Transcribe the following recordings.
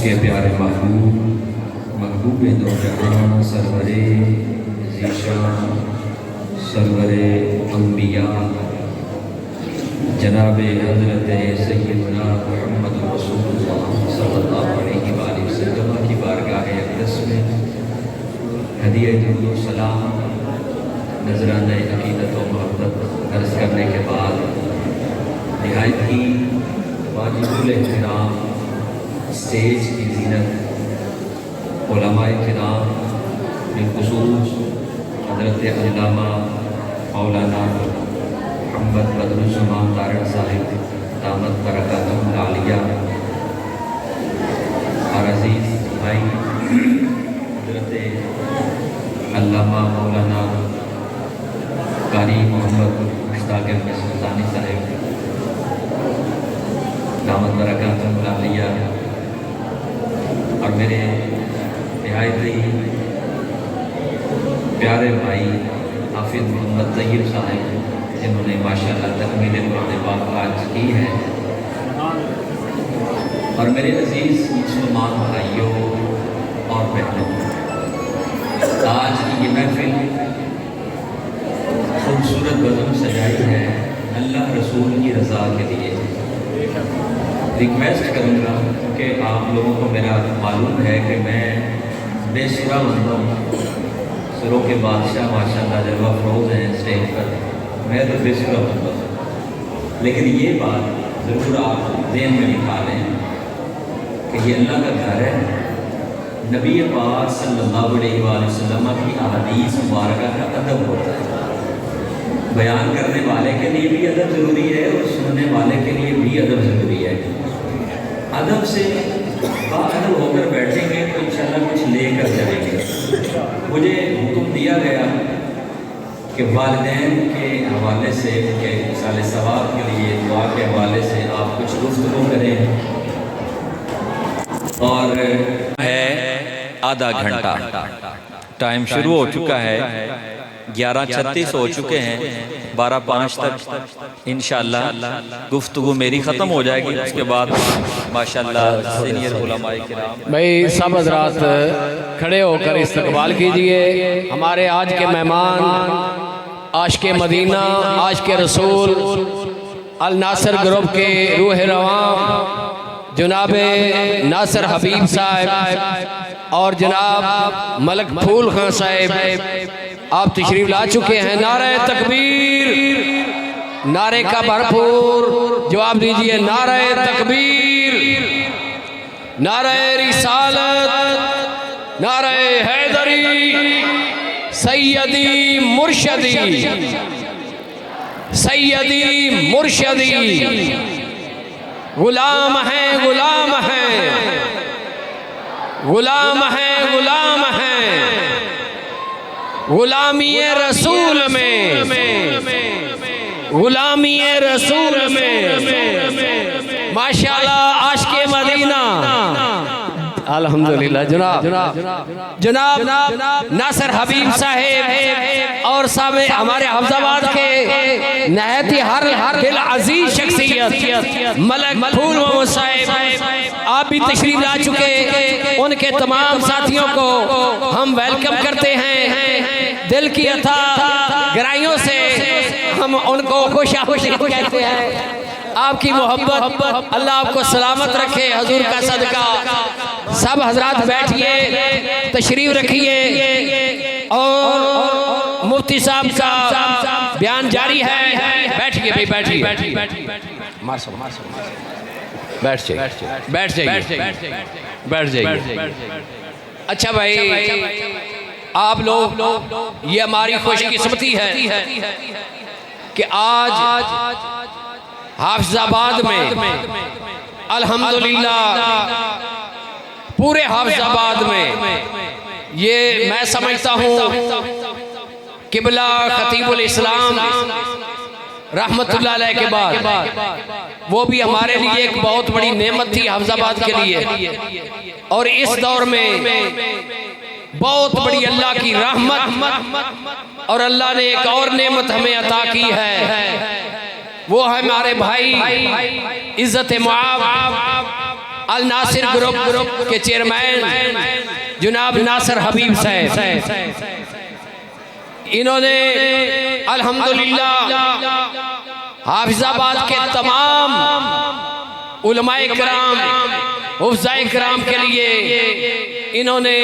کے پیارے محبوب دو جہاں سرور ذیشان سرور انبیاء جناب حضرت سیدنا محمد رسول اللہ صلی اللہ علیہ وآلہ وسلم کی بارگاہ اقدس میں ہدیہ درود و سلام نذرانہ عقیدت و محبت عرض کرنے کے بعد نہایت ہی واجب الاحترام اسٹیج کی زینت علماء کرام بالخصوص حضرت علامہ مولانا محمد بدر الزمان دارن صاحب دامت برکاتہم العالیہ اور عزیز بھائی حضرت علامہ مولانا قاری محمد مشتاق احمد سلطانی صاحب دامت برکاتہم العالیہ اور میرے نہایت ہی پیارے بھائی حافظ محمد طیب صاحب جنہوں نے ماشاءاللہ تکمیل قرآن پاک آج کی ہے، اور میرے عزیز مسلمان بھائیوں اور بہنوں، آج کی یہ محفل خوبصورت بزم سجائی ہے اللہ رسول کی رضا کے لیے۔ ریکویسٹ کروں گا کہ آپ لوگوں کو میرا معلوم ہے کہ میں بے سرا بندہ ہوں، سروں کے بادشاہ ماشاءاللہ جلوہ فروز ہیں اسٹیج پر، میں تو بے سرا بندہ ہوں، لیکن یہ بات ضرور آپ ذہن میں نکال لیں کہ یہ اللہ کا گھر ہے، نبی پاک صلی اللہ علیہ وآلہ وسلم کی احادیث مبارکہ کا ادب ہوتا ہے، بیان کرنے والے کے لیے بھی ادب ضروری ہے اور سننے والے کے لیے بھی ادب ضروری ہے۔ ادب سے باادب ہو کر بیٹھیں گے تو انشاءاللہ کچھ لے کر جائیں گے۔ مجھے حکم دیا گیا کہ والدین کے حوالے سے ان کے اصال ثواب کے لیے دعا کے حوالے سے آپ کچھ گفتگو کریں، اور ہے آدھا گھنٹہ، ٹائم شروع ہو چکا ہے، 11:36 ہو چکے ہیں، 12:05 تک انشاءاللہ گفتگو میری ختم ہو جائے گی، اس کے بعد ماشاءاللہ سینئر علماء کرام بھائی سب حضرات کھڑے ہو کر استقبال کیجئے ہمارے آج کے مہمان، عاشق مدینہ، عاشق رسول، الناصر گروپ کے روح رواں جناب ناصر حبیب صاحب اور جناب ملک پھول خان صاحب، آپ تشریف لا چکے ہیں۔ نعرہ تکبیر، نعرے کا بھرپور جواب دیجئے، نعرہ تکبیر، نعرہ رسالت، نعرہ حیدری، سیدی مرشدی، سیدی مرشدی، غلام ہیں غلام ہیں غلام ہیں غلام ہیں، غلامی رسول میں، غلامی رسول میں، ماشاءاللہ عاشق مدینہ، الحمدللہ جناب ناصر حبیب صاحب اور ہمارے حفظ آباد کے نہایت ہی ہر دل عزیز شخصیت ملک پھول محمد صاحب، آپ بھی تشریف لا چکے، ان کے تمام ساتھیوں کو ہم ویلکم کرتے ہیں، دل کی عطا گرائیوں سے ہم ان کو خوش آمدید کہتے ہیں۔ آپ کی محبت اللہ آپ کو سلامت رکھے، حضور کا صدقہ۔ سب حضرات بیٹھئے، تشریف رکھیے، اور مفتی صاحب کا بیان جاری ہے، بیٹھیے بھائی بیٹھیے بیٹھ جائیے. اچھا بھائی آپ لوگ یہ ہماری خوش قسمتی ہے کہ آج حافظ آباد میں الحمدللہ پورے حافظ آباد میں یہ میں سمجھتا ہوں قبلہ خطیب الاسلام رحمت اللہ علیہ کے بعد وہ بھی ہمارے لیے ایک بہت بڑی نعمت تھی حافظ آباد کے لیے، اور اس دور میں بہت بڑی اللہ کی رحمت اور اللہ نے ایک اور نعمت ہمیں عطا کی ہے، وہ ہے ہمارے بھائی عزت معاب الناصر گروپ کے چیئرمین جناب ناصر حبیب صاحب. انہوں نے الحمدللہ حافظ آباد کے تمام علماء کرام حفظاء کرام کے لیے انہوں نے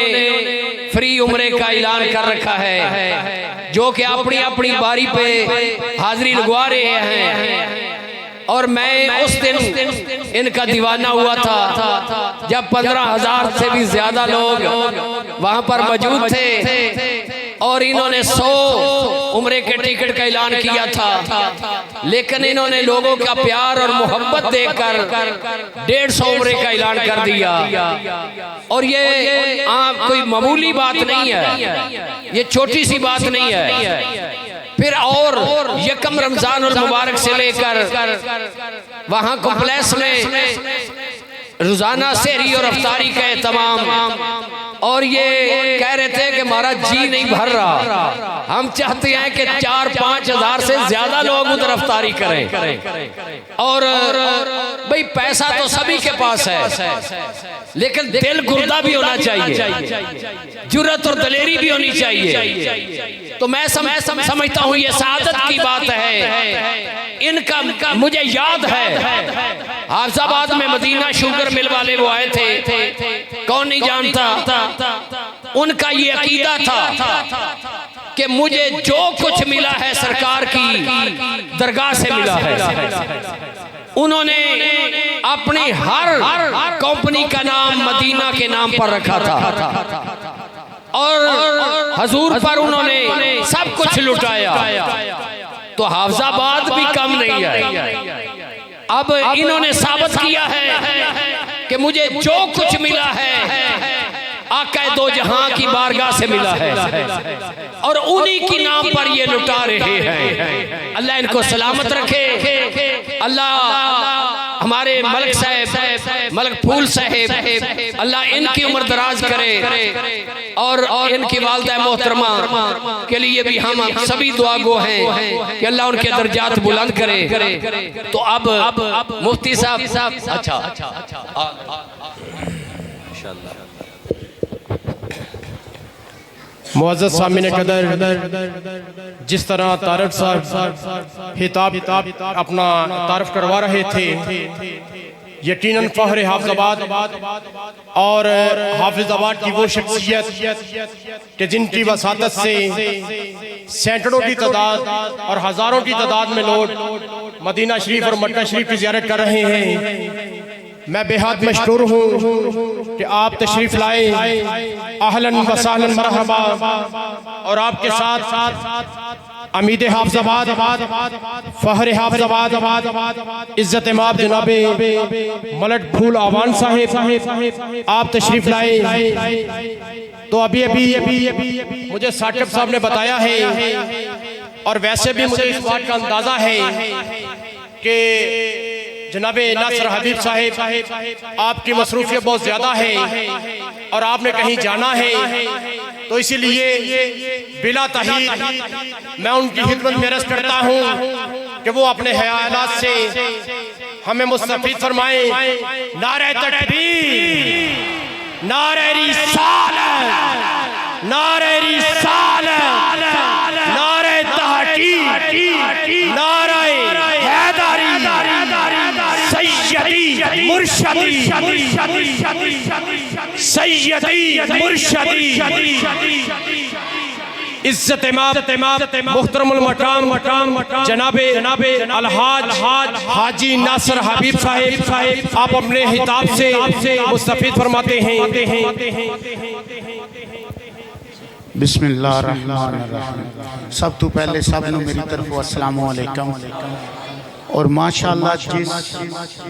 فری عمرے کا اعلان کر رکھا ہے، جو کہ اپنی اپنی باری پہ حاضری لگوا رہے ہیں. اور میں اس دن ان کا دیوانہ ہوا تھا جب 15,000 سے بھی زیادہ لوگ وہاں پر موجود تھے اور انہوں نے 100 عمرے کے ٹکٹ کا اعلان کیا تھا، لیکن انہوں نے لوگوں کا پیار اور محبت دیکھ کر 150 عمرے کا اعلان کر دیا. اور یہ کوئی معمولی بات نہیں ہے، یہ چھوٹی سی بات نہیں ہے. پھر اور یکم رمضان المبارک سے لے کر وہاں کمپلیکس میں روزانہ سحری اور افطاری کا اہتمام، اور یہ کہہ رہے تھے کہ ہمارا جی نہیں بھر رہا، ہم چاہتے ہیں کہ 4-5 ہزار سے زیادہ لوگ ادھر افطاری کریں. اور بھئی پیسہ تو سبھی کے پاس ہے، لیکن دل گردہ بھی ہونا چاہیے، جرأت اور دلیری بھی ہونی چاہیے. تو میں سمجھتا ہوں یہ سعادت کی بات ہے. ان کا مجھے یاد ہے حافظ آباد میں مدینہ شوگر مل والے وہ آئے تھے، کون نہیں جانتا. ان کا یہ عقیدہ تھا کہ مجھے جو کچھ ملا ہے سرکار کی درگاہ سے ملا ہے. انہوں نے اپنی ہر کمپنی کا نام مدینہ کے نام پر رکھا تھا، اور حضور پر انہوں نے سب کچھ لٹایا. تو حافظ آباد بھی کم نہیں ہے. اب انہوں نے ثابت کیا ہے کہ مجھے جو کچھ ملا ہے آقا دو جہاں کی بارگاہ سے ملا ہے، اور انہی کی نام پر یہ لٹا رہے ہیں. اللہ ان کو سلامت رکھے. اللہ ہمارے ملک صاحب ملک پھول صاحب اللہ ان کی عمر دراز کرے، اور ان کی والدہ محترمہ کے لیے بھی ہم سبھی دعا گو ہیں کہ اللہ ان کے درجات بلند کرے. تو اب مفتی صاحب اچھا معزز سامعین قدر، جس طرح طارق صاحب خطاب اپنا تعارف کروا رہے تھے، یقیناً فخر حافظ آباد اور حافظ آباد کی وہ شخصیت کہ جن کی وساطت سے سینکڑوں کی تعداد اور ہزاروں کی تعداد میں لوگ مدینہ شریف اور مکہ شریف کی زیارت کر رہے ہیں. میں بے حد مشکور ہوں کہ آپ تشریف لائے. اہلاً و سہلاً مرحبا. اور آپ کے ساتھ امید حافظ آباد، فخر حافظ آباد، عزت مآب جناب ملک پھول آوان صاحب آپ تشریف لائے. تو ابھی مجھے ثاقب صاحب نے بتایا ہے، اور ویسے بھی مجھے اس بات کا اندازہ ہے کہ جناب ناصر حبیب صاحب آپ کی مصروفیت بہت زیادہ ہے اور آپ نے کہیں جانا ہے، تو اسی لیے بلا تاخیر میں ان کی خدمت میں عرض کرتا ہوں کہ وہ اپنے خیالات سے ہمیں مستفید فرمائیں. نعرہ تکبیر، نعرہ رسالت، نعرہ رسالت، نعرہ تحقیق، نعرہ حیدری، سیدی مرشدی، سیدی مرشدی عزت امام محترم المقام جناب الحاج حاجی ناصر حبیب صاحب آپ اپنے خطاب سے مستفید فرماتے ہیں۔ بسم اللہ الرحمن الرحیم۔ سب تو پہلے سب نو میری طرف السلام علیکم۔ اور ماشاءاللہ جس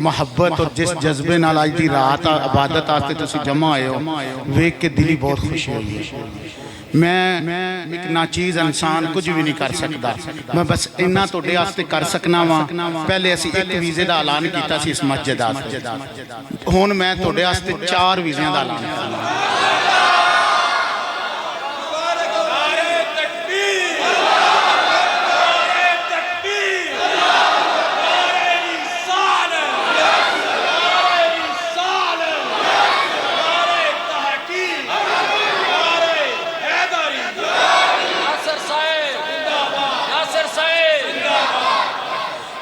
محبت اور جس جذبے نال آج دی رات عبادت آتے تسی جمع آئے ہو ویک کے دلی بہت خوشی ہوئی ہے۔ میں ایک ناچیز انسان کچھ بھی نہیں کر سکتا، میں بس انہا تو ڈے آستے کر سکنا ہوا۔ پہلے ایسی ایک ویزے دا اعلان کیتا سی اس مسجد آستے، ہون میں تو ڈے آستے 4 ویزیاں دا اعلان کرنا۔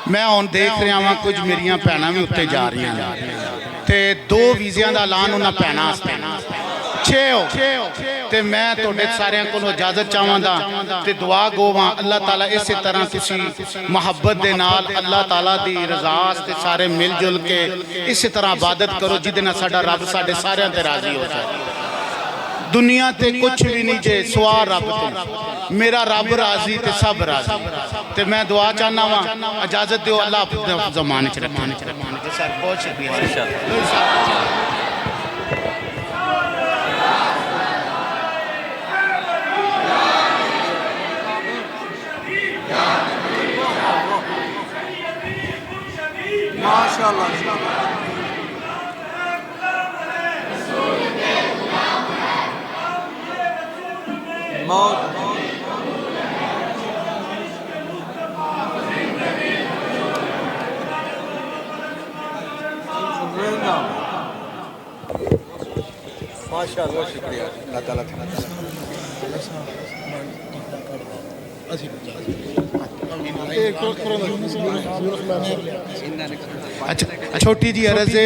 میں ہون دیکھ رہا ہوں کچھ میریاں پہنا بھی اٹھے جا رہی ہیں تے 2 ویزیاں دا اعلان انہاں پہنا آستے 6 ہو تے میں توڑے سارے کو اجازت چاہاں دا تے دعا گواں اللہ تعالیٰ اسی طرح تسی محبت دے نال اللہ تعالیٰ دی رضا تے سارے مل جل کے اسی طرح عبادت کرو جدنا ساڑا رب ساڑے سارے تے راضی ہو جائے۔ دنیا تے کچھ بھی نہیں جے سوا رب تے میرا رب راضی تے سب راضی تے میں دعا چاہنا ہوا اجازت دیو اللہ اپنے زمانے چ رکھانے سر بہت شکریہ۔ ماشاءاللہ موت ماشاءاللہ شکریہ اللہ تعالیٰ چھوٹی جی عرض ہے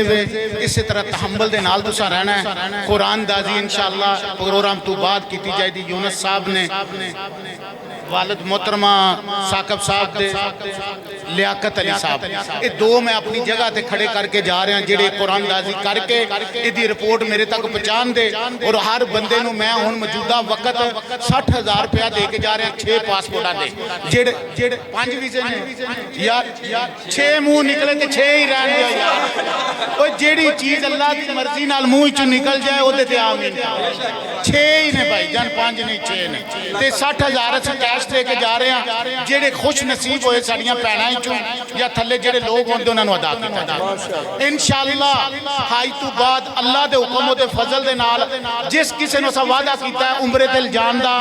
اسی طرح تحمل دے نال تسا رہنا ہے۔ قرآن دازی انشاءاللہ پروگرام تو بعد کیتی جائے دی یونس صاحب نے والد محترمہ ثاقب صاحب دے لیاقت علی صاحب یہ 2 میں اپنی جگہ تے کھڑے کر کے جا رہے ہیں جڑے قرآن دازی کر کے ادھی رپورٹ میرے تک پہنچان دے اور ہر بندے نو میں ہون موجودہ وقت 60,000 روپیہ دے کے جا رہے ہیں 6 پاسپورٹا دے جڑے 5 ویزے نے یار 6 منہ نکلے تے 6 ہی رہن دیا یار کوئی جیڑی چیز اللہ کی مرضی نال منہ چو نکل جائے وہ دیتے آمین 6 ہی نے بھائی جان 5 نہیں 6 نے تے 60,000 سے کیش دے کے جا رہے ہیں جڑے خوش نصیب ہوئے ساڑیاں پہنائیں چوں یا تھلے جڑے لوگ ہوندے انہوں نے ادا کیتا جائے انشاءاللہ ہائی تو بعد اللہ دے حکم و دے فضل دے نال جس کسی نے سا وعدہ کیتا ہے عمرے دل جان دا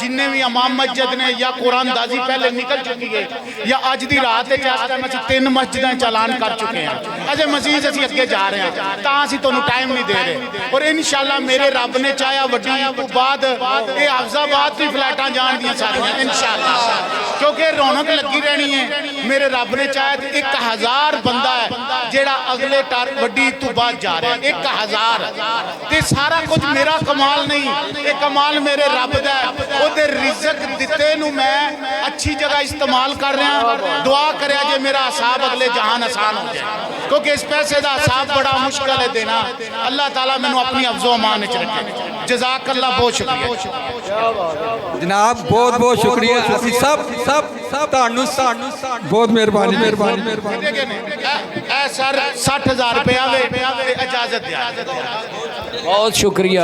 جننے بھی امام مسجد نے یا قرآن دازی پہلے نکل چکی ہے یا آج دی رات ہے چاہتا ہے میں 3 مسجدیں چالان کر چکے ہیں اجے مزید اسی اگے جا رہے ہیں تاں سی تو انہوں ٹائم نہیں دے رہے اور انشاءاللہ میرے رب نے چاہیا وڈی تو بعد اے حفظ آباد کی فلیٹاں جان دیا ساریاں انشاءاللہ کیونکہ رونق لگی رہنی ہے میرے رب نے چاہے 1000 بندہ ہے جیڑا اگلے وڈی تو بعد جا رہا ہے 1000 تے سارا کچھ میرا کمال نہیں یہ کمال میرے رب دا ہے وہ دے رزق دیتے نو میں اچھی جگہ استعمال کر رہے ہیں دعا کریا جے میرا حساب اگلے جہان آسان ہو جائے کیونکہ اس پیسے دا حساب بڑا مشکل ہے دینا اللہ تعالیٰ میں نو اپنی افضو امان چ رکھے جزاک اللہ بہت شکریہ جناب بہت بہت شکریہ اسی سب تانو بہت مہربانی اے سر 60,000 روپیہ وے اجازت دیا بہت شکریہ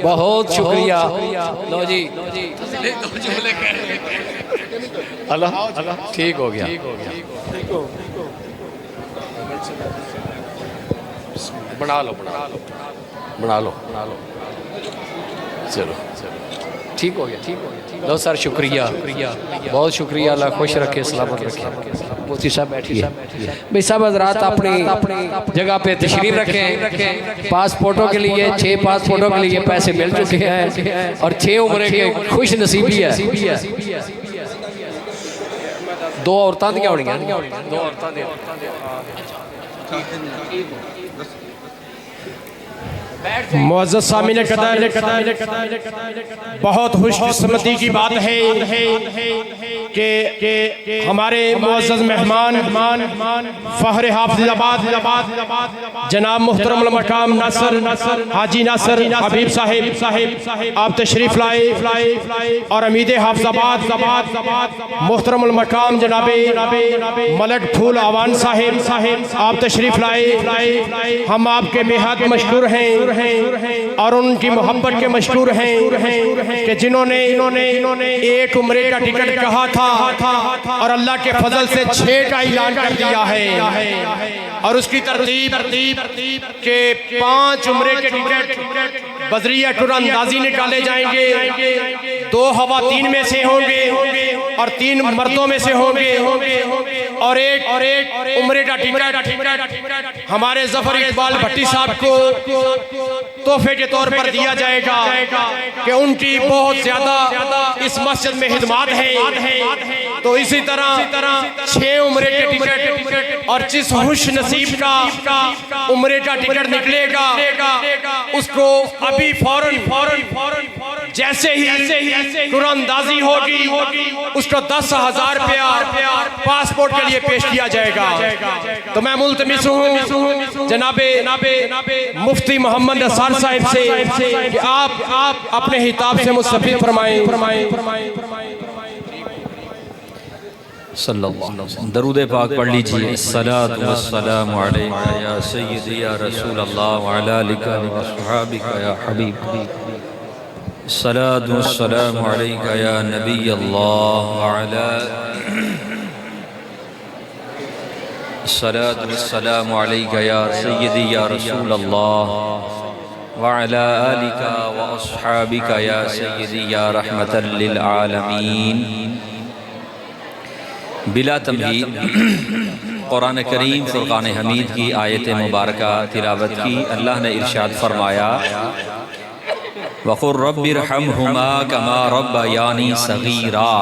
بہت شکریہ لو جی اللہ ٹھیک ہو گیا بنا لو چلو ٹھیک ہو گیا لو سر شکریہ بہت شکریہ اللہ خوش رکھے سلامت رکھے مفتی صاحب بیٹھیے بھئی سب حضرات اپنی جگہ پہ تشریف رکھیں پاسپورٹوں کے لیے 6 پاسپورٹوں کے لیے پیسے مل چکے ہیں اور 6 عمرے کے خوش نصیبی ہے 2 عورتاں دیا ہونی ہیں 2 عورتاں دیا معزز سامعین قدر، بہت خوش قسمتی کی بات ہے کہ ہمارے معزز مہمان فخر حافظ آباد جناب محترم المقام ناصر حاجی ناصر حبیب صاحب آپ تشریف لائے، اور امید حافظ آباد محترم المقام جناب ملک پھول آوان صاحب آپ تشریف لائے، ہم آپ کے بے حد مشکور ہیں اور ان کی محبت کے مشکور ہیں کہ جنہوں نے ایک عمرے کا ٹکٹ کہا تھا اور اللہ کے فضل سے 6 کا اعلان کر دیا ہے، اور اس کی ترتیب کہ 5 عمرے کے ٹکٹ بذریعہ ٹور اندازی نکالے جائیں گے، 2 خواتین میں سے ہوں گے اور 3 مردوں میں سے ہوں گے، اور ایک عمرے کا ٹکٹ ہمارے ظفر اقبال بھٹی صاحب کو تحفے کے طور پر دیا جائے گا کہ ان کی بہت زیادہ اس مسجد میں خدمات ہیں۔ تو اسی طرح 6 عمرے کے ٹکٹ، اور جس خوش نصیب کا عمرے کا ٹکٹ نکلے گا اس کو ابھی فوراً جیسے ہی ٹور اندازی ہوگی اس کو 10,000 روپیہ پاسپورٹ کے لیے پیش کیا جائے گا۔ تو میں ملتمس ہوں جناب مفتی محمد نثار صاحب سے کہ آپ اپنے خطاب سے مستفید فرمائیں۔ صلی اللہ علیہ وسلم درود پاک پڑھ لیجئے۔ الصلاۃ والسلام علیکہ یا سیدی یا رسول اللہ وعلی آلک و اصحابک یا حبیب، الصلاۃ والسلام علیکہ یا نبی اللہ وعلی الصلاۃ والسلام علیکہ یا سیدی یا رسول اللہ وعلی آلک و اصحابک یا سیدی یا رحمت للعالمین۔ بلا تمہید قرآن کریم فرقان حمید کی آیت مبارکہ تلاوت کی۔ اللہ نے ارشاد فرمایا وَقُلْ رَبِّ ارْحَمْهُمَا كَمَا رَبَّيَانِي صَغِيرًا۔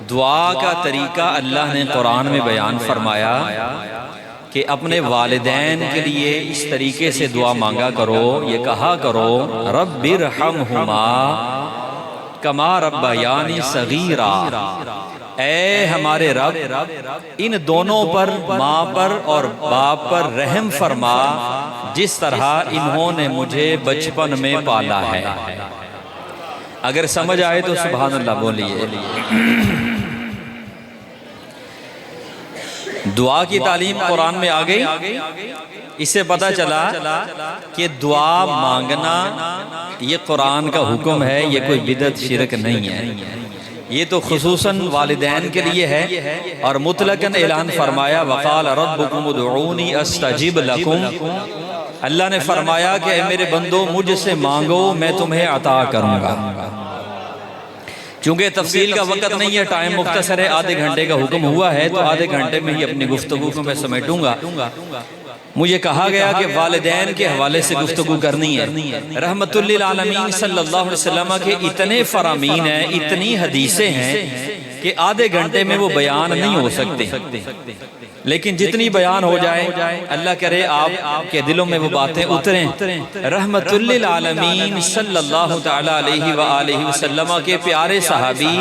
دعا کا طریقہ اللہ نے قرآن میں بیان فرمایا کہ اپنے والدین کے لیے اس طریقے سے دعا مانگا کرو، یہ کہا کرو رَبِّ ارْحَمْهُمَا كَمَا رَبَّيَانِي صَغِيرًا، اے ہمارے رب ان دونوں پر، ماں پر اور باپ پر رحم فرما جس طرح انہوں نے مجھے بچپن میں پالا ہے۔ اگر سمجھ آئے تو سبحان اللہ بولیے۔ دعا کی تعلیم قرآن میں آ گئی، اس سے پتہ چلا کہ دعا مانگنا یہ قرآن کا حکم ہے، یہ کوئی بدعت شرک نہیں ہے، یہ تو خصوصاً والدین کے لیے ہے، اور مطلقاً اعلان فرمایا وقال ربکم ادعونی استجب لکم، اللہ نے فرمایا کہ اے میرے بندو مجھ سے مانگو میں تمہیں عطا کروں گا۔ چونکہ تفصیل کا وقت نہیں ہے، ٹائم مختصر ہے، آدھے گھنٹے کا حکم ہوا ہے تو آدھے گھنٹے میں ہی اپنی گفتگو کو میں سمیٹوں گا۔ مجھے کہا گیا کہ والدین کے حوالے سے گفتگو کرنی ہے۔ رحمت للعالمین صلی اللہ علیہ وسلم کے اتنے فرامین ہیں، اتنی حدیثیں ہیں کہ آدھے گھنٹے میں وہ بیان نہیں ہو سکتے، لیکن جتنی بیان ہو جائے اللہ کرے آپ کے دلوں میں وہ باتیں اتریں۔ رحمت للعالمین صلی اللہ تعالیٰ علیہ وآلہ وسلم کے پیارے صحابی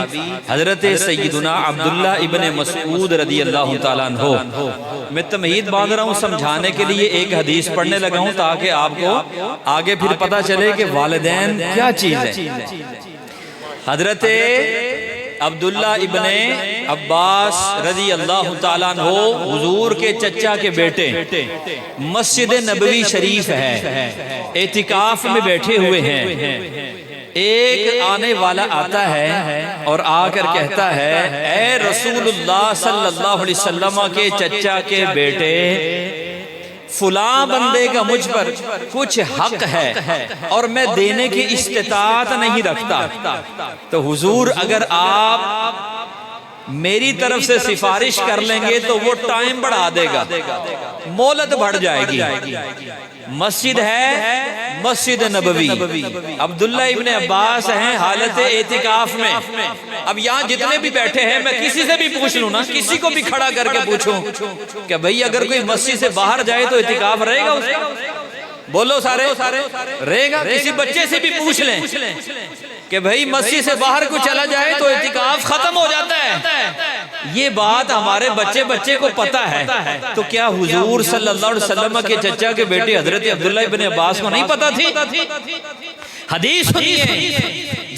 حضرت سیدنا عبداللہ ابن مسعود رضی اللہ تعالیٰ عنہ، میں تمہید باندھ رہا ہوں سمجھانے کے لیے، ایک حدیث پڑھنے لگا ہوں تاکہ آپ کو آگے پھر پتہ چلے کہ والدین کیا چیز ہے۔ حضرت عبداللہ ابن عباس رضی اللہ تعالیٰ عنہ حضور کے چچا کے بیٹے مسجد نبوی شریف ہے، اعتکاف میں بیٹھے ہوئے ہیں۔ ایک آنے والا آتا ہے اور آ کر کہتا ہے اے رسول اللہ صلی اللہ علیہ وسلم کے چچا کے بیٹے، فلاں بندے کا مجھ پر کچھ حق ہے اور میں دینے کی استطاعت نہیں رکھتا، تو حضور اگر آپ میری طرف سے سفارش کر لیں گے تو وہ ٹائم بڑھا دے گا، مہلت بڑھ جائے گی۔ مسجد ہے مسجد نبوی، عبداللہ ابن عباس ہیں حالت اعتکاف میں۔ اب یہاں جتنے بھی بیٹھے ہیں میں کسی سے بھی پوچھ لوں نا، کسی کو بھی کھڑا کر کے پوچھوں کہ بھئی اگر کوئی مسجد سے باہر جائے تو اعتکاف رہے گا اس کا؟ بولو سارے رہے گا. کسی بچے سے بھی پوچھ لیں کہ بھائی مسجد سے باہر کو چلا جائے تو اعتکاف ختم ہو جاتا ہے. یہ بات ہمارے بچے کو پتا ہے. تو کیا حضور صلی اللہ علیہ وسلم کے چچا کے بیٹے حضرت عبداللہ ابن عباس کو نہیں پتا تھی؟ حدیث سنیے،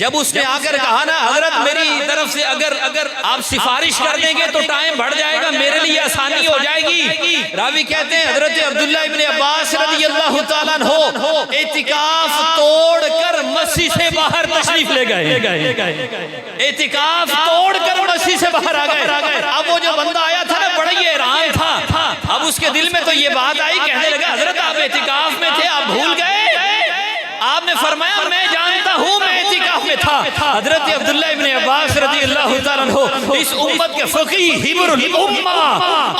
جب اس نے آ کر کہا نا حضرت میری طرف سے اگر آپ سفارش کر دیں گے تو ٹائم بڑھ جائے گا، میرے لیے آسانی ہو جائے گی. راوی کہتے ہیں حضرت عبداللہ ابن عباس رضی اللہ تعالیٰ عنہ اعتکاف توڑ کر مسجد سے باہر تشریف لے گئے. اعتکاف توڑ کر مسجد سے باہر آ گئے. اب وہ جو بندہ آیا تھا نا بڑا ہی حیران تھا. اب اس کے دل میں تو یہ بات آئی، کہنے لگا حضرت آپ اعتکاف میں تھے، آپ بھول گئے؟ آپ نے فرمایا میں جانتا ہوں میں اعتکاف میں تھا. حضرت عبداللہ ابن عباس رضی اللہ تعالیٰ عنہ اس امت کے فقیہ حبر الامہ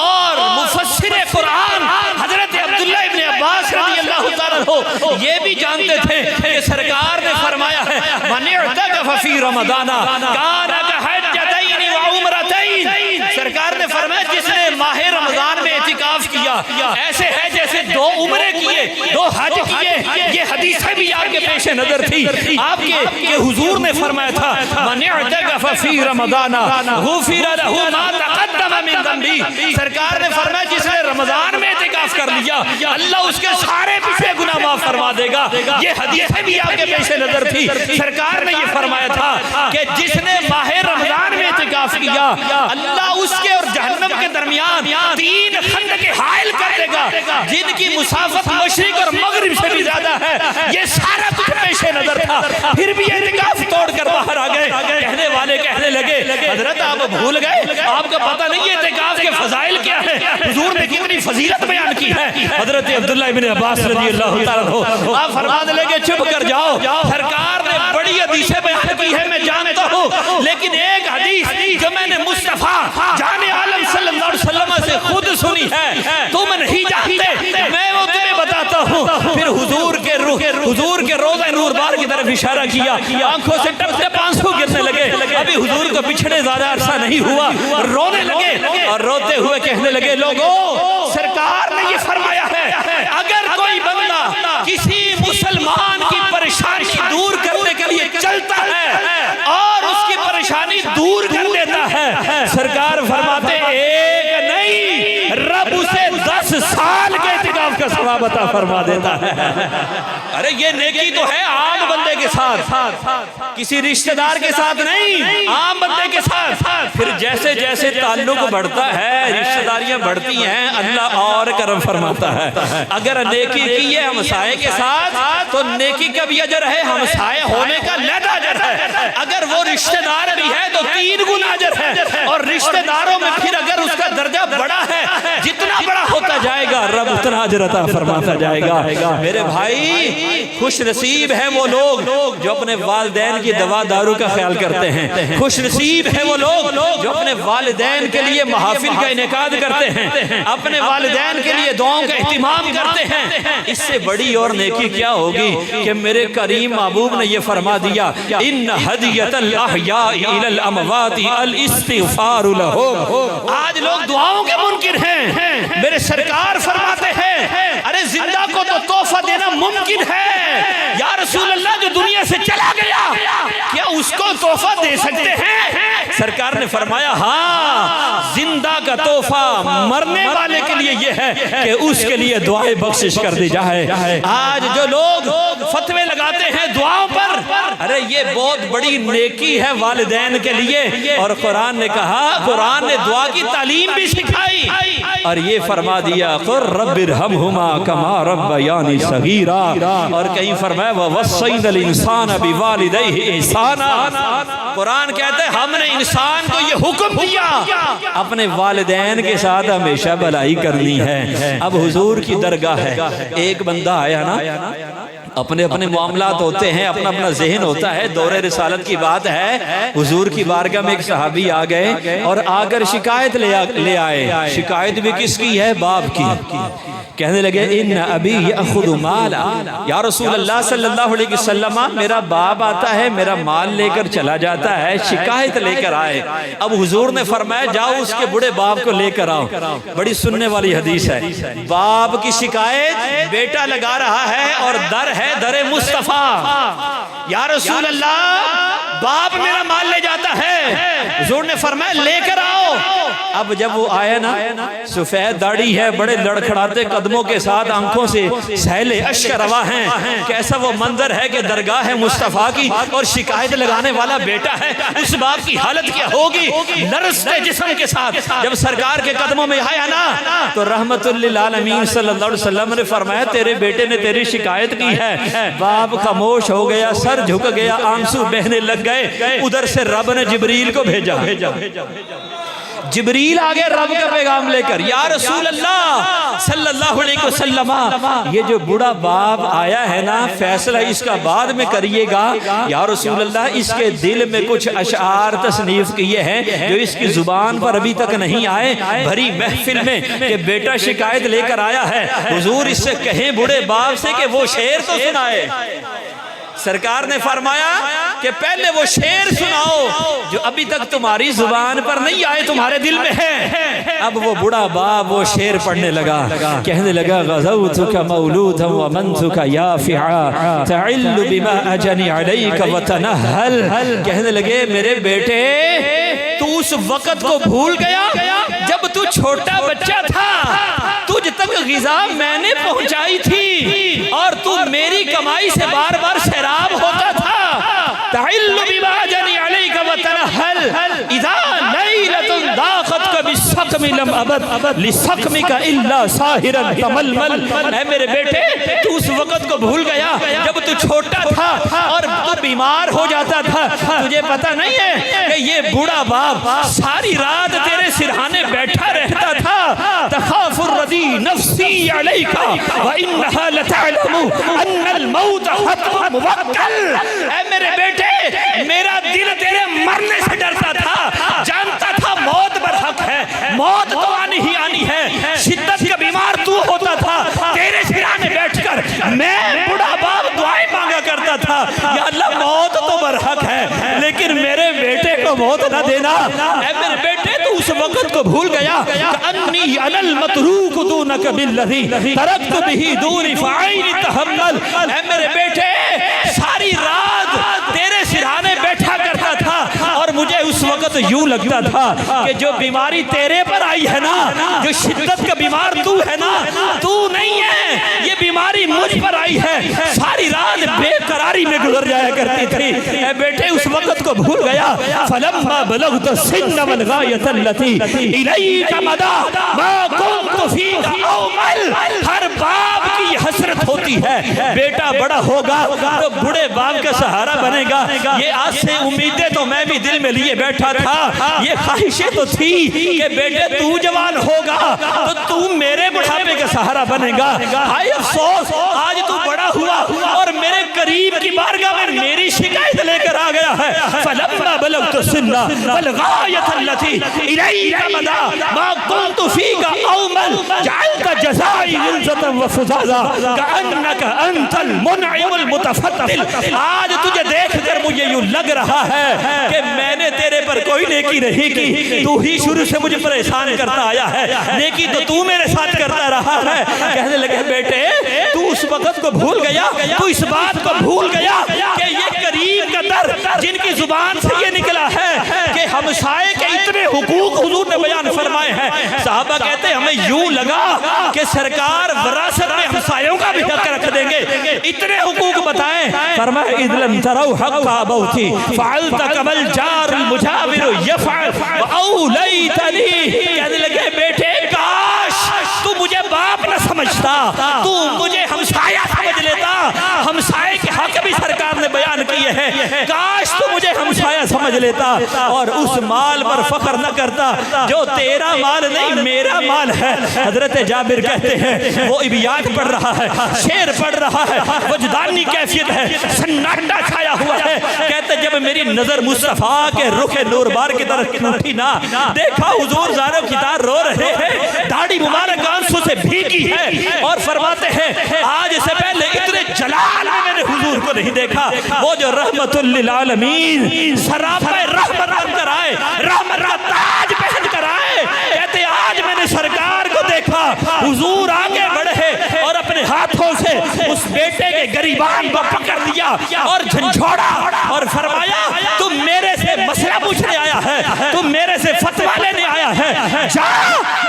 اور مفسر قرآن حضرت عبداللہ ابن عباس رضی اللہ تعالیٰ عنہ یہ بھی جانتے تھے کہ سرکار نے فرمایا ہے من اعتکف فی رمضان کان کحجتین وعمرتین. سرکار نے فرمایا جس نے ماہ رمضان میں اعتکاف کیا ایسے ہے جیسے 2 عمرے کیے 2 حج کیے. یہ حدیثیں بھی آپ کے پیش نظر تھی. آپ کے حضور نے فرمایا تھا من اعتکف فی رمضان غفر له ما تقدم من ذنبه. سرکار نے فرمایا جس نے رمضان میں اعتکاف کر لیا اللہ اس کے سارے پچھلے گناہ معاف فرما دے گا. یہ حدیثیں بھی آپ کے پیش نظر تھی. سرکار نے یہ فرمایا تھا کہ جس نے ماہ رمضان میں اعتکاف کیا اللہ اس کے اور جہنم کے درمیان 3 خندق حائل کر دے گا جن کی مسافت مشرق اور مغرب سے بھی زیادہ ہے. یہ سارا کچھ پیش نظر تھا، پھر بھی اعتکاف توڑ کر باہر آ گئے. کہنے والے کہنے لگے حضرت آپ بھول گئے، آپ کو پتہ نہیں ہے اعتکاف کے فضائل کیا ہے، حضور نے کتنی فضیلت بیان کی ہے. حضرت عبداللہ ابن عباس رضی اللہ تعالیٰ عنہ آپ فرمانے لگے چپ کر جاؤ، سرکار نے بڑی حدیثیں بیان کی ہے میں جانتا ہوں، لیکن ایک حدیث جو میں نے مصطفیٰ جان عالم صلی اللہ علیہ وسلم سے خود سنی ہے تم نہیں جانتے، میں وہ تمہیں بتاتا ہوں. پھر حضور کے روضہ نور بار کی طرف اشارہ کیا، آنکھوں سے ٹپ ٹپ آنسو گرنے لگے. ابھی حضور کو بچھڑے زیادہ عرصہ نہیں ہوا، رونے لگے اور روتے ہوئے کہنے لگے لوگوں سرکار نے یہ فرمایا ہے اگر کوئی بندہ کسی مسلمان کی پریشانی دور کرنے کے لیے چلتا ہے اور اس کی پریشانی دور کر دیتا ہے سرکار فرماتے ایک نہیں رب اسے 10 سال کے اعتکاف کا ثواب عطا فرما دیتا ہے. ارے یہ نیکی تو ہے عام بندے کے ساتھ، کسی رشتہ دار کے ساتھ نہیں، عام بندے کے ساتھ. پھر جیسے جیسے تعلق بڑھتا ہے رشتہ داریاں بڑھتی ہیں اللہ اور کرم فرماتا ہے. اگر نیکی کی ہے ہمسائے کے ساتھ تو نیکی کا بھی اجر ہے، ہمسائے ہونے کا لہذا اجر ہے. اگر وہ رشتہ دار بھی ہے تو 3 گنا اجر ہے. اور رشتہ داروں میں پھر اگر اس کا درجہ بڑا ہے جتنا بڑا ہوتا جائے گا رب اتنا اجر عطا فرماتا جائے گا. میرے بھائی خوش نصیب ہیں وہ لوگ جو اپنے والدین کی دوا دارو کا خیال کرتے ہیں. خوش نصیب ہیں وہ لوگ جو اپنے والدین کے لیے محافل کا انعقاد کرتے ہیں، اپنے والدین کے لیے دعاؤں کا اہتمام کرتے ہیں. اس سے بڑی اور نیکی کیا ہوگی کہ میرے کریم محبوب نے یہ فرما دیا ان ہدیۃ الاحیاء الی الاموات الاستغفار لهم. آج لوگ دعاؤں کے منکر ہیں، میرے سرکار فرماتے ہیں ارے زندہ کو تو تحفہ دینا ممکن ہے، یا رسول اللہ جو دنیا سے چلا گیا کیا اس کو تحفہ دے سکتے ہیں؟ سرکار نے فرمایا ہاں زندہ کا تحفہ مرنے والے کے لیے یہ ہے کہ اس کے لیے دعائیں بخشش کر دی جائے. آج جو لوگ فتوے لگاتے ہیں دعاؤں پر، ارے یہ بہت بڑی نیکی ہے والدین کے لیے. اور قرآن نے کہا، قرآن نے دعا کی تعلیم بھی سکھائی اور یہ فرما دیا قل رب ارحمہما کما ربیانی صغیرا. اور کہیں فرمایا ووصینا الانسان بوالدیہ احسانا. قرآن کہتا ہے ہم نے انسان کو یہ حکم دیا اپنے والدین کے ساتھ ہمیشہ بھلائی کرنی ہے. اب حضور کی درگاہ ہے، ایک بندہ آیا نا اپنے اپنے معاملات ہوتے ہیں، اپنا اپنا ذہن ہوتا ہے۔ دور رسالت کی بات ہے، حضور کی بارگاہ میں ایک صحابی آ گئے اور آ کر شکایت لے آئے۔ شکایت بھی کس کی ہے؟ باپ کی۔ کہنے لگے ان ابی یاخذ مالا، یا رسول اللہ صلی اللہ علیہ وسلم میرا باپ آتا ہے، میرا مال لے کر چلا جاتا ہے، شکایت لے کر آئے۔ اب حضور نے فرمایا جاؤ اس کے بڑے باپ کو لے کر آؤ۔ بڑی سننے والی حدیث ہے، باپ کی شکایت بیٹا لگا رہا ہے اور در ہے در مصطفیٰ۔ یا رسول اللہ باپ میرا مال لے جاتا ہے، حضور نے فرمایا لے کر آؤ۔ اب جب وہ آیا نا، سفید داڑھی ہے، بڑے لڑکھڑاتے قدموں کے ساتھ، آنکھوں سے سیل اشک روا ہیں، کیسا وہ منظر ہے کہ درگاہ ہے مصطفیٰ کی اور شکایت لگانے والا بیٹا ہے۔ اس باپ کی حالت کیا ہوگی؟ لرزتے جسم کے ساتھ جب سرکار کے قدموں میں آیا نا تو رحمت للعالمین صلی اللہ علیہ وسلم نے فرمایا تیرے بیٹے نے تیری شکایت کی ہے۔ باپ خاموش ہو گیا، سر جھک گیا، آنسو بہنے لگ گئے۔ ادھر سے رب نے جبریل کو بھیجا۔ جبریل آگے رب کا پیغام لے کر، یا رسول اللہ صلی اللہ علیہ وسلم یہ جو بوڑھا باپ آیا ہے نا، فیصلہ اس کا بعد میں کریے گا۔ یا رسول اللہ اس کے دل میں کچھ اشعار تصنیف کیے ہیں جو اس کی زبان پر ابھی تک نہیں آئے، بھری محفل میں کہ بیٹا شکایت لے کر آیا ہے، حضور اس سے کہیں بوڑھے باپ سے کہ وہ شعر تو سنائے۔ سرکار نے فرمایا کہ پہلے وہ شعر سناؤ جو ابھی تک تمہاری زبان پر نہیں آئے، تمہارے دل میں ہے۔ اب وہ بڑا باپ وہ شعر پڑھنے لگا، کہنے لگا غزوتک مولودا ومنتک یافعا تعل بما اجنی علیک وتنہل۔ کہنے لگے میرے بیٹے تو اس وقت کو بھول گیا جب تو چھوٹا بچہ تھا، تجھ تک غذا میں نے پہنچائی تھی اور تو میری کمائی سے بار بار سیراب ہوتا تھا۔ تعل بما اجنی علیک وتنہل اذا لیلۃ ضاقتک بالسقم لم ابد لسقمک الا ساہرا تململ۔ اے میرے بیٹے تو اس وقت کو بھول گیا جب تو چھوٹا تھا اور تو بیمار ہو جاتا تھا۔ تجھے پتہ نہیں ہے کہ یہ بوڑھا باپ ساری رات تیرے سرہانے بیٹھا رہتا تھا۔ تخاف الردی نفسی علیک وانہا لتعلم ان الموت حتم موکل۔ اے میرے بیٹے میرا دل تیرے مرنے سے ڈرتا تھا، جانتا تھا موت برحق ہے، موت تو آنی ہی آنی ہے۔ شدت کا بیمار تو ہوتا تھا، تیرے سرانے بیٹھ کر میں بڑا باپ دعائیں مانگا کرتا تھا، یا اللہ موت تو برحق ہے لیکن میرے بیٹے کو موت نہ دینا۔ اے میرے بیٹے تو اس وقت کو بھول گیا انی انا المتروک دونک بالذی ترکت بہ دونی فعین تحمل۔ اے میرے بیٹے ساری رات تیرے سرہانے بیٹھا کرتا تھا اور مجھے اس وقت یوں لگتا تھا کہ جو بیماری تیرے پر آئی ہے نا، جو شدت کا بیمار تو ہے نا، تو نہیں ہے، یہ بیماری مجھ پر آئی ہے۔ ساری رات بے قراری میں گزر جایا کرتی تھی۔ اے بیٹے اس وقت کو بھول گیا۔ فلما بلغت السن والغایۃ التی الیک مدا ما کنت فیک اومل۔ ہر باپ کی حسرت ہوتی ہے بیٹا بڑا ہوگا تو بڑے باپ کا سہارا بنے گا۔ یہ آج سے امیدیں تو میں بھی دل میں لیے بیٹھا تھا، یہ خواہشیں تو تھی کہ بیٹے تو جوان ہوگا تو تو میرے بڑھاپے کا سہارا بنے گا۔ ہائے افسوس آج تو بڑا ہوا اور میرے قریب کی بارگاہ میں میری شکایت لے کر آ گیا ہے۔ فلما بلغت السن والغایۃ التی الیک مدا ما کنت فیک اومل جعلت جزائی غلظۃ وفزازا کأنک انت المنعم المتفضل۔ آج تجھے دیکھ کر مجھے یوں لگ رہا ہے کہ میں نے تیرے پر کوئی نیکی نہیں کی، تو ہی شروع سے مجھ پر احسان کرتا آیا ہے، نیکی تو میرے ساتھ کرتا رہا ہے۔ کہنے لگے بیٹے تو اس وقت کو بھول گیا، تو اس بات کو بھول گیا کہ یہ قریب کا در جن کی زبان سے یہ نکلا ہے کہ ہمسائے کے اتنے حقوق حضور نے بیان فرمائے ہیں۔ صحابہ کہتے ہیں ہمیں یوں لگا کہ سرکار وراثت میں ہمسایوں کا بھی حق رکھ دیں گے، اتنے حقوق بتائیں۔ فرمایا اذ لم تروا حق ابوتی فعلت کما الجار المجاور یفعل واولیتنی۔ کہنے لگے بیٹے کاش تو مجھے باپ نہ سمجھتا، تو مجھے ہمسایہ سمجھ لیتا۔ ہمسائے کے حق بھی سرکار نے بیان کیے ہیں، کاش تو مجھے ہمسایہ سمجھ سمجھ لیتا اور اس مال پر فخر نہ کرتا جو تیرا مال نہیں میرا مال ہے۔ حضرت جابر کہتے ہیں وہ ابیات پڑھ رہا ہے، شعر پڑھ رہا ہے، وجدانی کیفیت ہے، سناٹا چھایا ہوا ہے۔ کہتے جب میری نظر مصطفیٰ کے رخ نوربار کی طرف اٹھی نا، دیکھا حضور زارو کتار رو رہے ہیں، داڑھی مبارک آنسوں سے بھیگی ہے، اور فرماتے ہیں آج سے پہلے اتنے جلال میں نے حضور کو نہیں دیکھا۔ وہ جو رحمت للعالمین سراپا رحمت بن کر آئے، رحمت کا تاج پہن کر آئے، کہتے آج میں نے سرکار کو دیکھا۔ حضور آگے بڑھے اور اپنے ہاتھوں سے اس بیٹے کے گریبان کو پکڑ لیا اور جھنجھوڑا اور فرمایا تم میرے سے مسئلہ پوچھنے آیا ہے، تم میرے سے فتویٰ لینے آیا ہے، جا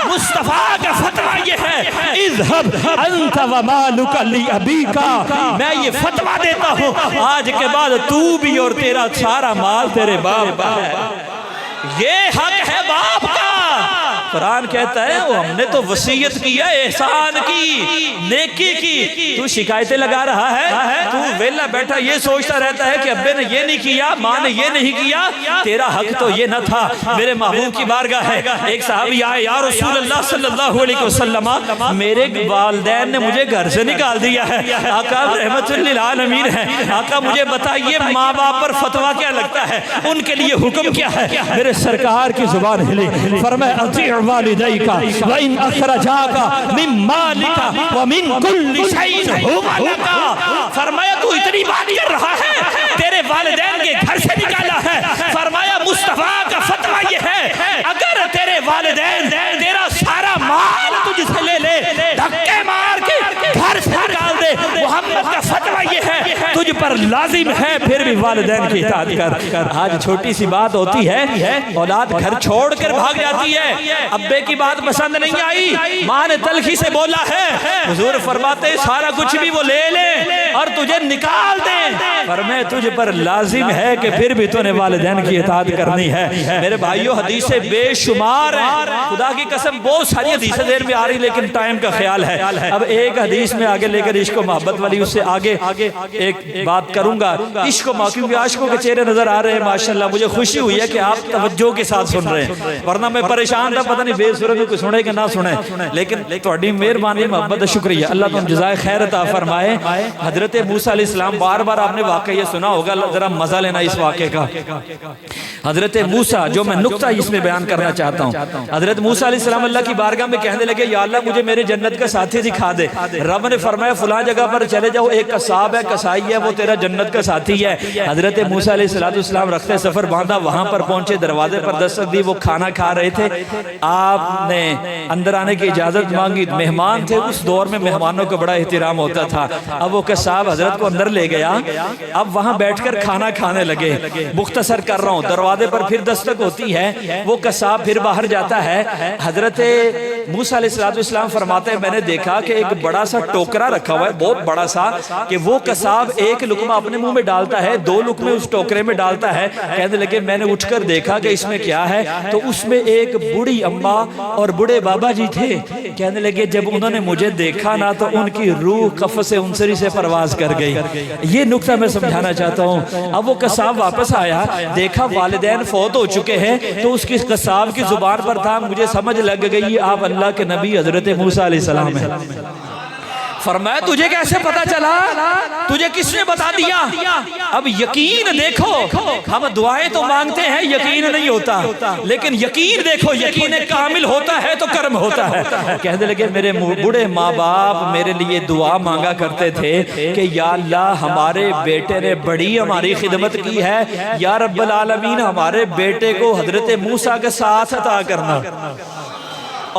مصطفیٰ کا فتویٰ یہ ہے اذهب انت ومالک لابیک، میں یہ فتویٰ دیتا ہوں آج کے بعد تو بھی اور تیرا سارا مال تیرے باپ کا ہے۔ یہ حق ہے باپ کا۔ قرآن کہتا ہے وہ ہم نے تو وصیت کیا، احسان کی، نیکی کی، تو شکایتیں لگا رہا ہے، تو ویلا بیٹھا یہ سوچتا رہتا ہے کہ ابے نے یہ نہیں کیا، ماں نے یہ نہیں کیا، تیرا حق تو یہ نہ تھا۔ میرے محبوب کی بارگاہ ہے، ایک صحابی آئے، یا رسول اللہ صلی اللہ علیہ وسلم میرے والدین نے مجھے گھر سے نکال دیا ہے، آقا رحمت للعالمین ہے، آقا مجھے بتائیے ماں باپ پر فتویٰ کیا لگتا ہے، ان کے لیے حکم کیا ہے؟ میرے سرکار کی زبان ہلی، فرمایا اطیع والدیک وان اخرجاک من مالک ومن کل شیء هو لک، فرمایا تو اتنی بات کر رہا ہے، تیرے والدین کے گھر سے نکالا ہے، فرمایا مصطفیٰ کا فتویٰ یہ ہے اگر تیرے والدین تیرا سارا مال تجھ سے لے لے، دھکے مار کے گھر سے نکال دے، محمد کا فتویٰ یہ ہے تجھ پر لازم ہے پھر بھی والدین کی اطاعت کر۔ آج چھوٹی سی بات ہوتی ہے، اولاد گھر چھوڑ کر بھاگ جاتی ہے، ابے کی بات پسند نہیں آئی، ماں نے تلخی سے بولا ہے، حضور فرماتے سارا کچھ بھی وہ لے لے اور تجھے نکال دیں، فرمائے تجھ پر لازم ہے کہ پھر بھی تو نے والدین کی اطاعت کرنی ہے۔ میرے بھائیو حدیثیں بے شمار ہیں، خدا کی قسم بہت ساری حدیثیں دیر میں آ رہی لیکن ٹائم کا خیال ہے۔ اب ایک حدیث میں آگے لے کر عشق و محبت والی اس سے آگے ایک بات کروں گا، عشق و محبت، کیونکہ عاشقوں کے چہرے نظر آ رہے ہیں ماشاءاللہ، مجھے خوشی ہوئی ہے کہ آپ توجہ کے ساتھ سن رہے ہیں، ورنہ میں پریشان تھا پتہ نہیں بے صورت میں کوئی سنے کہ نہ سنے، لیکن تہاڈی مہربانی محبت شکریہ، اللہ تم جزائے خیر عطا فرمائے۔ حضرت موسیٰ علیہ السلام، بار بار آپ نے واقعہ یہ سنا ہوگا، ذرا مزہ لینا اس واقعے کا۔ حضرت موسیٰ، جو میں نقطہ اس میں بیان کرنا چاہتا ہوں، حضرت موسیٰ علیہ السلام اللہ کی بارگاہ میں کہنے لگے یا اللہ مجھے میرے جنت کا ساتھی دکھا دے۔ رب نے فرمایا فلاں جگہ پر چلے جاؤ، ایک قصاب ہے، قصائی ہے، وہ تیرا جنت کا ساتھی ہے۔ حضرت موسیٰ علیہ السلام رخت سفر باندھا، وہاں پر پہنچے، دروازے پر دستک دی، وہ کھانا کھا رہے تھے، آپ نے اندر آنے کی اجازت مانگی، مہمان تھے، اس دور میں مہمانوں کو بڑا احترام ہوتا تھا۔ اب وہ قصاب حضرت کو اندر لے گیا، اب وہاں بیٹھ کر کھانا کھانے لگے، مختصر کر رہا ہوں، دروازے پر پھر دستک ہوتی ہے، وہ قصاب پھر باہر جاتا ہے۔ حضرت موسیٰ علیہ السلام فرماتے ہیں میں نے دیکھا کہ ایک بڑا سا ٹوکرا رکھا ہوا ہے، بہت بڑا سا، کہ وہ قصاب ایک لقمہ اپنے منہ میں ڈالتا ہے، دو لقمے اس ٹوکرے میں ڈالتا ہے۔ کہنے لگے میں نے اٹھ کر دیکھا کہ اس میں کیا ہے، تو اس میں ایک بوڑھی اماں اور بوڑھے بابا جی تھے۔ کہنے لگے جب انہوں نے مجھے دیکھا نا تو ان کی روح قفس انصری سے پرواز کر گئی۔ یہ نقطہ میں سمجھانا چاہتا ہوں۔ اب وہ قصاب واپس آیا، دیکھا والدین فوت ہو چکے ہیں، تو اس کی قصاب کی زبان پر تھا، مجھے سمجھ لگ گئی آپ اللہ کے نبی حضرت موسیٰ علیہ السلام ہیں۔ فرمایا تجھے کیسے پتا چلا، تجھے کس نے بتا دیا؟ اب یقین دیکھو، ہم دعائیں تو مانگتے ہیں یقین نہیں ہوتا، لیکن یقین دیکھو، یقین کامل ہوتا ہے تو کرم ہوتا ہے۔ کہنے لگے میرے بوڑھے ماں باپ میرے لیے دعا مانگا کرتے تھے کہ یا اللہ ہمارے بیٹے نے بڑی ہماری خدمت کی ہے، یا رب العالمین ہمارے بیٹے کو حضرت موسیٰ کے ساتھ عطا کرنا۔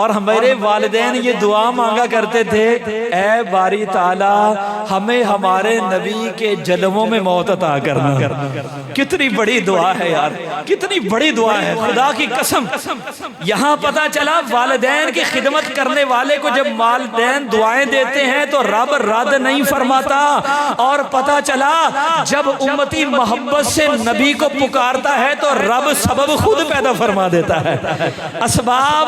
اور ہمارے والدین یہ دعا مانگا کرتے تھے اے باری تعالیٰ ہمیں ہمارے نبی کے جلووں میں موت عطا کرنا۔ کتنی بڑی دعا ہے یار، کتنی بڑی دعا ہے، خدا کی قسم۔ یہاں پتا چلا والدین کی خدمت کرنے والے کو جب والدین دعائیں دیتے ہیں تو رب رد نہیں فرماتا، اور پتا چلا جب امتی محبت سے نبی کو پکارتا ہے تو رب سبب خود پیدا فرما دیتا ہے۔ اسباب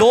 2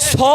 100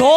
2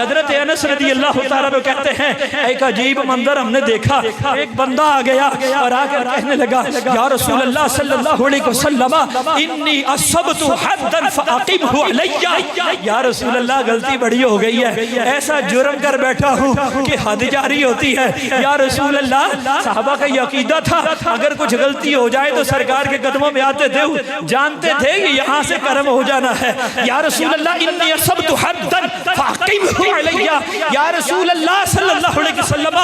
حضرت انس رضی اللہ تعالیٰ عنہ کہتے ہیں ایک عجیب منظر ہم نے دیکھا. ایک بندہ آ گیا اور آ کر کہنے لگا یا رسول اللہ صلی اللہ علیہ وسلم انی اصبت حدا فاقمہ علی. یا رسول اللہ غلطی بڑی ہو گئی ہے, ایسا جرم کر بیٹھا ہوں کہ حد جاری ہوتی ہے. یا رسول اللہ صحابہ کا یہ عقیدہ تھا اگر کچھ غلطی ہو جائے تو سرکار کے قدموں میں آتے تھے, جانتے تھے کہ یہاں سے کرم ہو جانا ہے. یا رسول اللہ انی اصبت حدا فاقمہ علی. یا رسول اللہ صلی اللہ علیہ وسلم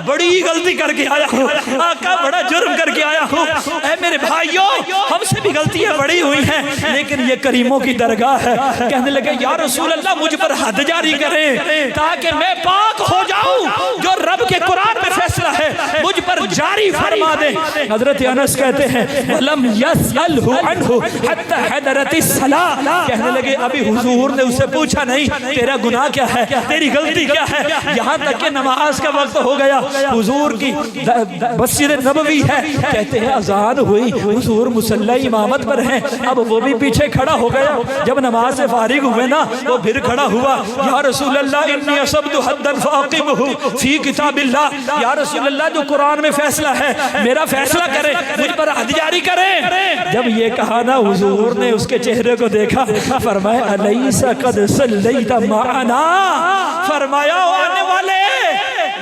بڑی غلطی کر کے آیا ہوں, آقا بڑا جرم کر کے آیا ہوں. اے میرے بھائیوں ہم سے بھی غلطیاں بڑی ہوئی ہیں لیکن یہ کریموں کی درگاہ ہے. کہنے لگے یا رسول اللہ مجھ پر حد جاری کریں تاکہ میں پاک ہو جاؤں, جو رب کے قرآن میں فیصلہ ہے مجھ پر جاری فرما دیں. حضرت انس کہتے ہیں وَلَمْ يَسْأَلْهُ عَنْهُ حَتَّى حَضَرَتِ الصَّلَاةِ. کہنے لگے ابھی حضور نے اسے پوچھا نہیں تیرا گناہ کیا ہے, تیری غلطی کیا ہے, یہاں تک کہ نماز کا وقت ہو گیا. حضور کی مسجد نبوی ہے, کہتے ہیں اذان ہوئی, حضور مصلی امامت پر ہیں, اب وہ بھی پیچھے کھڑا ہو گیا. جب نماز سے فارغ ہوئے نا وہ پھر کھڑا ہوا, یا رسول اللہ انی اصبت حدا فاقمہ فی کتاب اللہ. یا رسول اللہ جو قرآن میں فیصلہ ہے میرا فیصلہ کریں, مجھ پر حد جاری کریں. جب یہ کہا نا حضور نے اس کے چہرے کو دیکھا, فرمایا الیس قد صلیت معنا. فرمایا آنے والے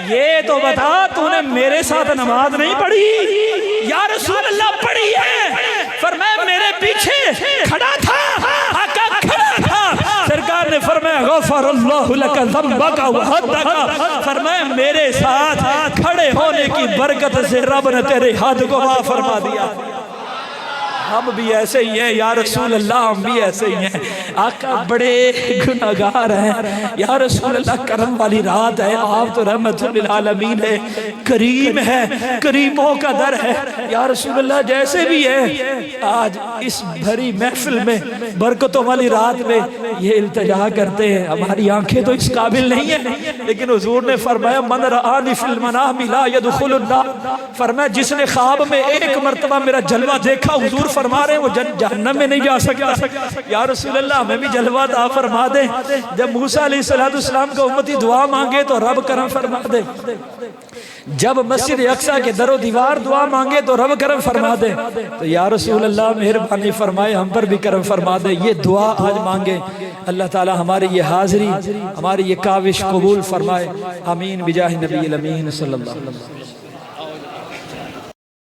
یہ تو بتا تو نے میرے ساتھ نماز نہیں پڑھی. یا رسول اللہ پڑھی ہے. فرمایا میرے پیچھے کھڑا تھا, آقا کھڑا تھا. سرکار نے فرمایا غفر اللہ لک ذنبک وحدک. فرمایا میرے ساتھ کھڑے ہونے کی برکت سے رب نے تیرے حد کو معاف فرما دیا. ہم بھی ایسے ہی ہیں یا رسول اللہ, ہم بھی ایسے ہی ہیں. آقا بڑے گناہگار ہیں. یا رسول اللہ کرم والی رات ہے, آپ تو رحمت للعالمین ہے, کریم ہے, کریموں کا در ہے. یا رسول اللہ جیسے بھی ہے آج اس بھری محفل میں برکتوں والی رات میں یہ التجا کرتے ہیں. ہماری آنکھیں تو اس قابل نہیں ہیں لیکن حضور نے فرمایا من رآنی فی المنام لا يدخل النار. فرمایا جس نے خواب میں ایک مرتبہ میرا جلوہ دیکھا, حضور فرما رہے ہیں وہ جہنم میں نہیں جا سکتا. یا رسول اللہ ہمیں بھی جلوہ عطا فرما دے. جب موسیٰ علیہ السلام کا امتی دعا مانگے تو رب کرم فرما دے. جب مسجد اقصی کے در و دیوار دعا مانگے تو رب کرم فرما دے. تو یا رسول اللہ مہربانی فرمائے ہم پر بھی کرم فرما دے. یہ دعا آج مانگے, اللہ تعالی ہماری یہ حاضری, ہماری یہ کاوش قبول فرمائے. آمین بجاہ نبی الامین صلی اللہ علیہ وسلم.